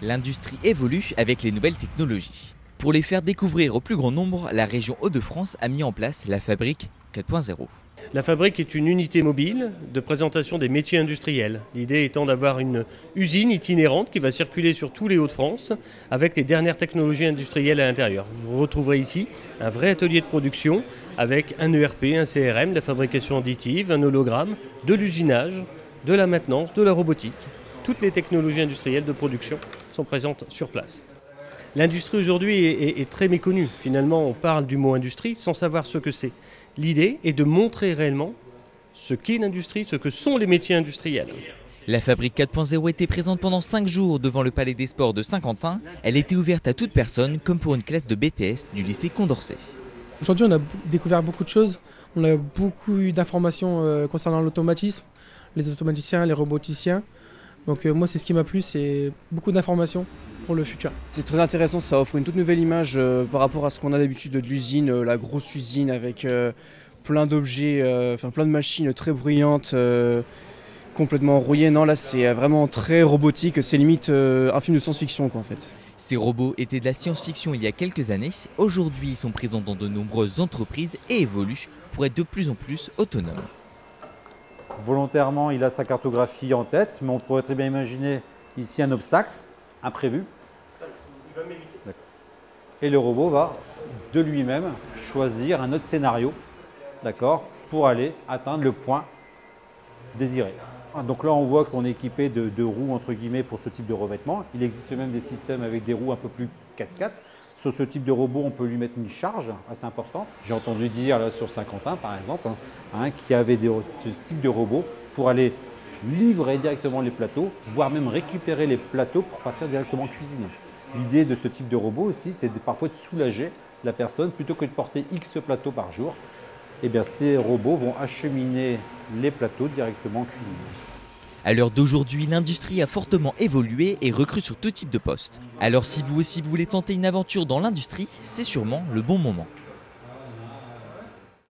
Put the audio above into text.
L'industrie évolue avec les nouvelles technologies. Pour les faire découvrir au plus grand nombre, la région Hauts-de-France a mis en place la Fabrique 4.0. La Fabrique est une unité mobile de présentation des métiers industriels. L'idée étant d'avoir une usine itinérante qui va circuler sur tous les Hauts-de-France avec les dernières technologies industrielles à l'intérieur. Vous retrouverez ici un vrai atelier de production avec un ERP, un CRM, la fabrication additive, un hologramme, de l'usinage, de la maintenance, de la robotique. Toutes les technologies industrielles de production sont présentes sur place. L'industrie aujourd'hui est très méconnue. Finalement, on parle du mot industrie sans savoir ce que c'est. L'idée est de montrer réellement ce qu'est l'industrie, ce que sont les métiers industriels. La Fabrique 4.0 était présente pendant 5 jours devant le Palais des Sports de Saint-Quentin. Elle était ouverte à toute personne, comme pour une classe de BTS du lycée Condorcet. Aujourd'hui, on a découvert beaucoup de choses. On a beaucoup eu d'informations concernant l'automatisme, les automaticiens, les roboticiens. Donc moi, c'est ce qui m'a plu, c'est beaucoup d'informations pour le futur. C'est très intéressant, ça offre une toute nouvelle image par rapport à ce qu'on a d'habitude de l'usine, la grosse usine avec plein d'objets, plein de machines très bruyantes, complètement rouillées. Non, là c'est vraiment très robotique, c'est limite un film de science-fiction quoi en fait. Ces robots étaient de la science-fiction il y a quelques années. Aujourd'hui, ils sont présents dans de nombreuses entreprises et évoluent pour être de plus en plus autonomes. Volontairement, il a sa cartographie en tête, mais on pourrait très bien imaginer ici un obstacle imprévu. Et le robot va de lui-même choisir un autre scénario, d'accord, pour aller atteindre le point désiré. Donc là, on voit qu'on est équipé de roues entre guillemets pour ce type de revêtement. Il existe même des systèmes avec des roues un peu plus 4x4. Sur ce type de robot, on peut lui mettre une charge assez importante. J'ai entendu dire là, sur Saint-Quentin, par exemple, qu'il y avait ce type de robot pour aller livrer directement les plateaux, voire même récupérer les plateaux pour partir directement en cuisine. L'idée de ce type de robot aussi, c'est parfois de soulager la personne. Plutôt que de porter X plateaux par jour, eh bien, ces robots vont acheminer les plateaux directement en cuisine. À l'heure d'aujourd'hui, l'industrie a fortement évolué et recrute sur tout type de postes. Alors si vous aussi vous voulez tenter une aventure dans l'industrie, c'est sûrement le bon moment.